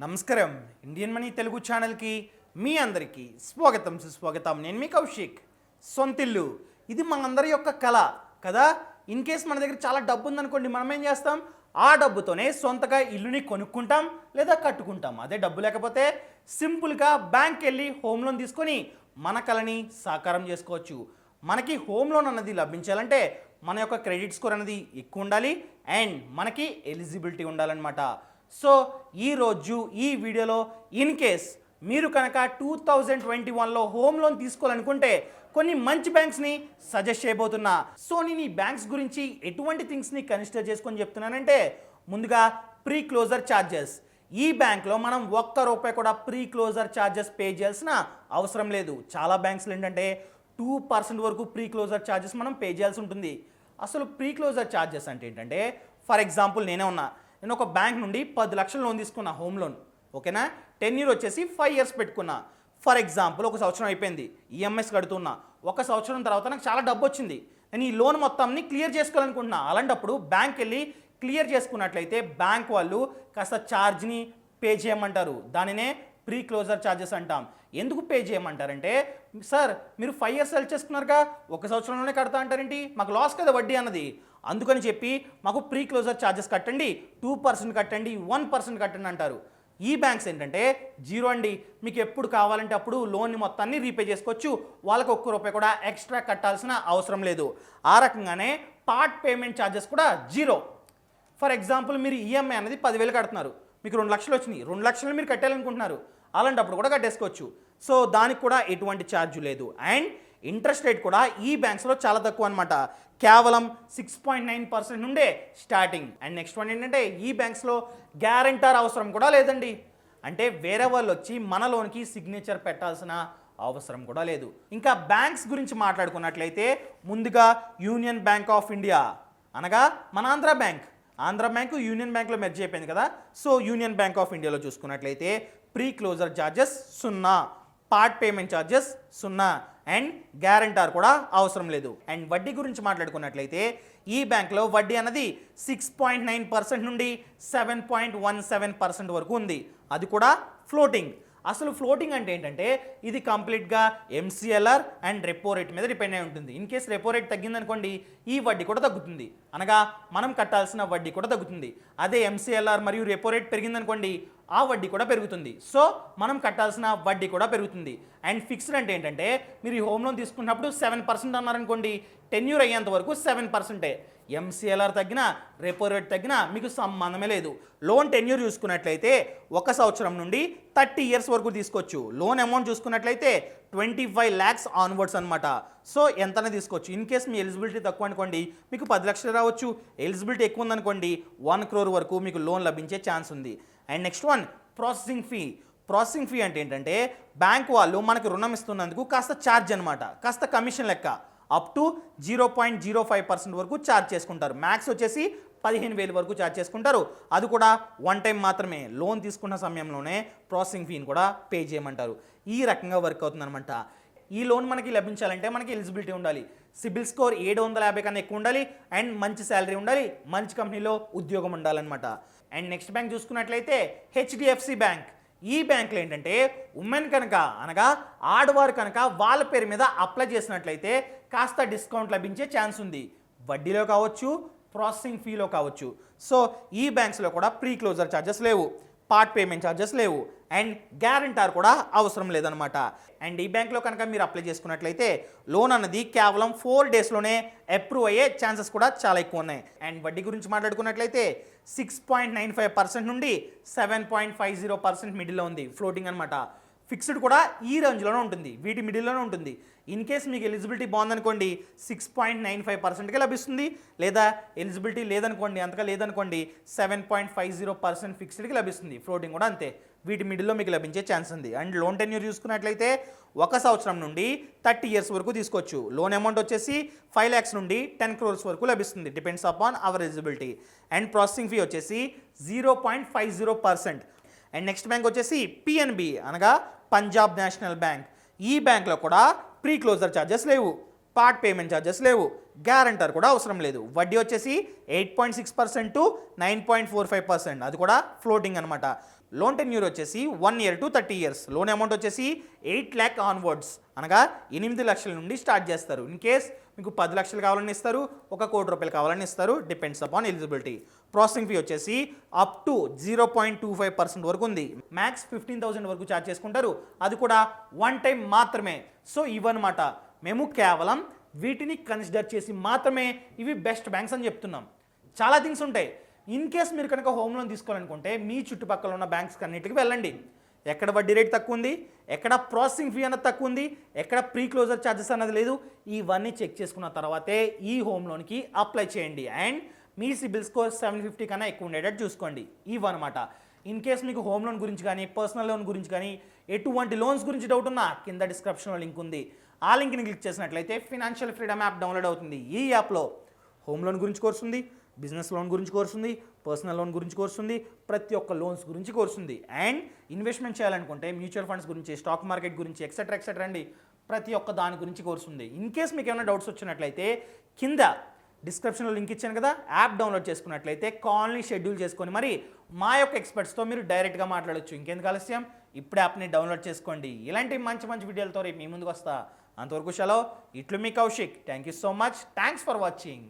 నమస్కారం Indian money Telugu ఛానల్కి మీ అందరికీ స్వాగతం సుస్వాగతం. నేను మీ కౌశిక్. సొంతిల్లు ఇది మనందరి యొక్క కళ కదా. ఇన్ కేస్ మన దగ్గర చాలా డబ్బు ఉందనుకోండి, మనం ఏం చేస్తాం, ఆ డబ్బుతోనే సొంతగా ఇల్లుని కొనుక్కుంటాం లేదా కట్టుకుంటాం. అదే డబ్బు లేకపోతే సింపుల్గా బ్యాంక్ వెళ్ళి హోమ్ లోన్ తీసుకొని మన కళని సాకారం చేసుకోవచ్చు. మనకి హోమ్ లోన్ అన్నది లభించాలంటే మన యొక్క క్రెడిట్ స్కోర్ అనేది ఎక్కువ ఉండాలి అండ్ మనకి ఎలిజిబిలిటీ ఉండాలన్నమాట. సో ఈరోజు ఈ వీడియోలో ఇన్ కేస్ మీరు కనుక 2021లో హోమ్ లోన్ తీసుకోవాలనుకుంటే కొన్ని మంచి బ్యాంక్స్ని సజెస్ట్ చేయబోతున్నా. సో నేను ఈ బ్యాంక్స్ గురించి ఎటువంటి థింగ్స్ని కన్సిడర్ చేసుకొని చెప్తున్నానంటే, ముందుగా ప్రీ క్లోజర్ ఛార్జెస్. ఈ బ్యాంక్లో మనం ₹1 కూడా ప్రీ క్లోజర్ ఛార్జెస్ పే చేయాల్సిన అవసరం లేదు. చాలా బ్యాంక్స్లో ఏంటంటే 2% వరకు ప్రీ క్లోజర్ ఛార్జెస్ మనం పే చేయాల్సి ఉంటుంది. అసలు ప్రీ క్లోజర్ ఛార్జెస్ అంటే ఏంటంటే, ఫర్ ఎగ్జాంపుల్ నేను ఒక బ్యాంక్ నుండి 10 లక్షల లోన్ తీసుకున్నా, హోమ్ లోన్. ఓకేనా, 10 ఇయర్ వచ్చేసి 5 ఇయర్స్ పెట్టుకున్నా. ఫర్ ఎగ్జాంపుల్ ఒక సంవత్సరం అయిపోయింది, ఈఎంఐస్ కడుతున్నా. ఒక సంవత్సరం తర్వాత నాకు చాలా డబ్బు వచ్చింది, నేను ఈ లోన్ మొత్తాన్ని క్లియర్ చేసుకోవాలనుకుంటున్నా. అలాంటప్పుడు బ్యాంక్ వెళ్ళి క్లియర్ చేసుకున్నట్లయితే బ్యాంక్ వాళ్ళు కాస్త ఛార్జ్ని పే చేయమంటారు. దానినే ప్రీ క్లోజర్ ఛార్జెస్ అంటాం. ఎందుకు పే చేయమంటారంటే, సార్ మీరు 5 ఇయర్స్ సెల్ చేసుకున్నారుగా, ఒక సంవత్సరంలోనే కడతా అంటారేంటి, మాకు లాస్ కదా వడ్డీ అన్నది. అందుకని చెప్పి మాకు ప్రీ క్లోజర్ ఛార్జెస్ కట్టండి, 2% కట్టండి, 1% కట్టండి అంటారు. ఈ బ్యాంక్స్ ఏంటంటే జీరో అండి, మీకు ఎప్పుడు కావాలంటే అప్పుడు లోన్ని మొత్తాన్ని రీపే చేసుకోవచ్చు. వాళ్ళకి ₹1 కూడా ఎక్స్ట్రా కట్టాల్సిన అవసరం లేదు. ఆ రకంగానే పార్ట్ పేమెంట్ ఛార్జెస్ కూడా జీరో. ఫర్ ఎగ్జాంపుల్ మీరు ఈఎంఐ అనేది 10,000 కడుతున్నారు, మీకు 2 లక్షలు వచ్చినాయి, 2 లక్షలు మీరు కట్టాలనుకుంటున్నారు, అలాంటప్పుడు కూడా కట్టేసుకోవచ్చు. సో దానికి కూడా ఎటువంటి ఛార్జ్ లేదు. అండ్ ఇంట్రెస్ట్ రేట్ కూడా ఈ బ్యాంక్స్లో చాలా తక్కువ అనమాట, కేవలం 6.9% నుండే స్టార్టింగ్. అండ్ నెక్స్ట్ వన్ ఏంటంటే, ఈ బ్యాంక్స్లో గ్యారెంటర్ అవసరం కూడా లేదండి. అంటే వేరే వాళ్ళు వచ్చి మన లోన్కి సిగ్నేచర్ పెట్టాల్సిన అవసరం కూడా లేదు. ఇంకా బ్యాంక్స్ గురించి మాట్లాడుకున్నట్లయితే, ముందుగా యూనియన్ బ్యాంక్ ఆఫ్ ఇండియా, అనగా మన ఆంధ్ర బ్యాంక్ యూనియన్ బ్యాంక్లో మెర్జ్ అయిపోయింది కదా. సో యూనియన్ బ్యాంక్ ఆఫ్ ఇండియాలో చూసుకున్నట్లయితే pre closure charges 0, part payment charges 0 and guarantor కూడా అవసరం లేదు. అండ్ వడ్డీ గురించి మాట్లాడుకున్నట్లయితే, ఈ బ్యాంక్లో వడ్డీ అన్నది 6.9% నుండి 7.17% వరకు ఉంది. అది కూడా ఫ్లోటింగ్. అసలు ఫ్లోటింగ్ అంటే ఏంటంటే, ఇది కంప్లీట్గా MCLR అండ్ రెపో రేట్ మీద డిపెండ్ అయి ఉంటుంది. ఇన్ కేస్ రెపో రేట్ తగ్గిందనుకోండి, ఈ వడ్డీ కూడా తగ్గుతుంది, అనగా మనం కట్టాల్సిన వడ్డీ కూడా తగ్గుతుంది. అదే MCLR మరియు రెపో రేట్ పెరిగిందనుకోండి, ఆ వడ్డీ కూడా పెరుగుతుంది. సో మనం కట్టాల్సిన వడ్డీ కూడా పెరుగుతుంది. అండ్ ఫిక్స్డ్ అంటే ఏంటంటే, మీరు ఈ హోమ్ లోన్ తీసుకున్నప్పుడు 7% అన్నారనుకోండి, టెన్యూర్ అయ్యేంత వరకు 7%. MCLR తగ్గినా రెపో రేట్ తగ్గినా మీకు సంబంధమే లేదు. లోన్ టెన్యూర్ చూసుకున్నట్లయితే 1 సంవత్సరం నుండి 30 ఇయర్స్ వరకు తీసుకోవచ్చు. లోన్ అమౌంట్ చూసుకున్నట్లయితే 25 lakhs ఆన్వర్డ్స్ అనమాట. సో ఎంతనే తీసుకోవచ్చు. ఇన్ కేస్ మీ ఎలిజిబిలిటీ తక్కువ అనుకోండి, మీకు 10 లక్షలు రావచ్చు. ఎలిజిబిలిటీ ఎక్కువ ఉందనుకోండి, 1 crore వరకు మీకు లోన్ లభించే ఛాన్స్ ఉంది. And next one processing fee అంటే ఏంటంటే, బ్యాంక్ వాళ్ళు మనకు రుణం ఇస్తున్నందుకు కాస్త ఛార్జ్ అనమాట, కాస్త కమిషన్ లెక్క. అప్ టు 0.05% వరకు ఛార్జ్ చేసుకుంటారు. మ్యాక్స్ వచ్చేసి 15,000 వరకు ఛార్జ్ చేసుకుంటారు. అది కూడా 1 టైం మాత్రమే. లోన్ తీసుకున్న సమయంలోనే ప్రాసెసింగ్ ఫీని కూడా పే చేయమంటారు. ఈ రకంగా వర్క్ అవుతుందన్నమాట. ఈ లోన్ మనకి లభించాలంటే మనకి ఎలిజిబిలిటీ ఉండాలి, సిబిల్ స్కోర్ 750 కన్నా ఎక్కువ ఉండాలి, అండ్ మంచి శాలరీ ఉండాలి, మంచి కంపెనీలో ఉద్యోగం ఉండాలన్నమాట. అండ్ నెక్స్ట్ బ్యాంక్ చూసుకున్నట్లయితే HDFC బ్యాంక్. ఈ బ్యాంకులో ఏంటంటే, ఉమెన్ కనుక, అనగా ఆడవారు కనుక వాళ్ళ పేరు మీద అప్లై చేసినట్లయితే కాస్త డిస్కౌంట్ లభించే ఛాన్స్ ఉంది, వడ్డీలో కావచ్చు, ప్రాసెసింగ్ ఫీలో కావచ్చు. సో ఈ బ్యాంక్స్లో కూడా ప్రీ క్లోజర్ ఛార్జెస్ లేవు, పార్ట్ పేమెంట్ ఛార్జెస్ లేవు, అండ్ గ్యారెంటర్ కూడా అవసరం లేదనమాట. అండ్ ఈ బ్యాంక్లో కనుక మీరు అప్లై చేసుకున్నట్లయితే లోన్ అన్నది కేవలం 4 డేస్లోనే అప్రూవ్ అయ్యే ఛాన్సెస్ కూడా చాలా ఎక్కువ ఉన్నాయి. అండ్ వడ్డీ గురించి మాట్లాడుకున్నట్లయితే 6.95% నుండి 7.50% మిడిల్లో ఉంది, ఫ్లోటింగ్ అనమాట. ఫిక్స్డ్ కూడా ఈ రేంజ్లోనే ఉంటుంది, వీటి మిడిల్లోనే ఉంటుంది. ఇన్ కేస్ మీకు ఎలిజిబిలిటీ బాగుందనుకోండి, 6.95%కే లభిస్తుంది. లేదా ఎలిజిబిలిటీ లేదనుకోండి, అంతగా లేదనుకోండి, 7.50% ఫిక్స్డ్కి లభిస్తుంది. ఫ్లోటింగ్ కూడా అంతే, వీటి మిడిల్లో మీకు లభించే ఛాన్స్ ఉంది. అండ్ లోన్ టెన్యూర్ చూసుకున్నట్లయితే 1 సంవత్సరం నుండి 30 ఇయర్స్ వరకు తీసుకోవచ్చు. లోన్ అమౌంట్ వచ్చేసి 5 lakhs నుండి 10 crores వరకు లభిస్తుంది, depends upon our eligibility. And processing fee వచ్చేసి 0.50%. అండ్ నెక్స్ట్ బ్యాంక్ వచ్చేసి PNB, అనగా పంజాబ్ నేషనల్ బ్యాంక్. ఈ బ్యాంక్లో కూడా ప్రీ క్లోజర్ ఛార్జెస్ లేవు, పార్ట్ పేమెంట్ ఛార్జెస్ లేవు, గ్యారంటర్ కూడా అవసరం లేదు. వడ్డీ వచ్చేసి 8.6% టు 9.45%, అది కూడా ఫ్లోటింగ్ అనమాట. లోన్ టెన్యూర్ వచ్చేసి 1 year to 30 years. Loan amount వచ్చేసి 8 lakh ఆన్వర్డ్స్, అనగా 8 లక్షల నుండి స్టార్ట్ చేస్తారు. ఇన్ కేస్ మీకు 10 లక్షలు కావాలని ఇస్తారు, 1 కోటి రూపాయలు కావాలని ఇస్తారు, depends upon eligibility. Processing fee వచ్చేసి అప్ టు 0.25% వరకు ఉంది. మ్యాక్స్ 15,000 వరకు ఛార్జ్ చేసుకుంటారు, అది కూడా వన్ టైం మాత్రమే. సో ఇవన్నమాట, మేము కేవలం వీటిని కన్సిడర్ చేసి మాత్రమే ఇవి బెస్ట్ బ్యాంక్స్ అని చెప్తున్నాం. చాలా థింగ్స్ ఉంటాయి. ఇన్ కేస్ మీరు కనుక హోమ్ లోన్ తీసుకోవాలనుకుంటే మీ చుట్టుపక్కల ఉన్న బ్యాంక్స్ అన్నిటికీ వెళ్ళండి. ఎక్కడ వడ్డీ రేట్ తక్కువ ఉంది, ఎక్కడ ప్రాసెసింగ్ ఫీ అన్నది తక్కువ ఉంది, ఎక్కడ ప్రీ క్లోజర్ ఛార్జెస్ అన్నది లేదు, ఇవన్నీ చెక్ చేసుకున్న తర్వాతే ఈ హోమ్ లోన్కి అప్లై చేయండి. అండ్ మీ సిబిల్ స్కోర్ 750 కన్నా ఎక్కువ ఉండేటట్టు చూసుకోండి. ఇవన్నమాట. ఇన్ కేస్ మీకు హోమ్ లోన్ గురించి కానీ పర్సనల్ లోన్ గురించి కానీ ఎటువంటి లోన్స్ గురించి డౌట్ ఉన్నా కింద డిస్క్రిప్షన్లో లింక్ ఉంది. ఆ లింక్ని క్లిక్ చేసినట్లయితే ఫినాన్షియల్ ఫ్రీడమ్ యాప్ డౌన్లోడ్ అవుతుంది. ఈ యాప్లో హోమ్ లోన్ గురించి కోర్స్ ఉంది, బిజినెస్ లోన్ గురించి కోర్స్ ఉంది, పర్సనల్ లోన్ గురించి కోర్స్ ఉంది, ప్రతి ఒక్క లోన్స్ గురించి కోర్స్ ఉంది. అండ్ ఇన్వెస్ట్మెంట్ చేయాలనుకుంటే మ్యూచువల్ ఫండ్స్ గురించి, స్టాక్ మార్కెట్ గురించి, ఎక్సెట్రా అండి, ప్రతి ఒక్క దాని గురించి కోర్స్ ఉంది. ఇన్ కేస్ మీకు ఏమైనా డౌట్స్ వచ్చినట్లయితే కింద డిస్క్రిప్షన్లో లింక్ ఇచ్చాను కదా, యాప్ డౌన్లోడ్ చేసుకున్నట్లయితే కాల్ని షెడ్యూల్ చేసుకొని మరి మా యొక్క ఎక్స్పర్ట్స్తో మీరు డైరెక్ట్గా మాట్లాడొచ్చు. ఇంకెందుకు ఆలస్యం, ఇప్పుడు యాప్ని డౌన్లోడ్ చేసుకోండి. ఇలాంటి మంచి మంచి వీడియోలతో రేపు మీ ముందుకు వస్తా. అంతవరకు సెలవు. ఇట్లు మీ Kaushik. Thank you so much. Thanks for watching.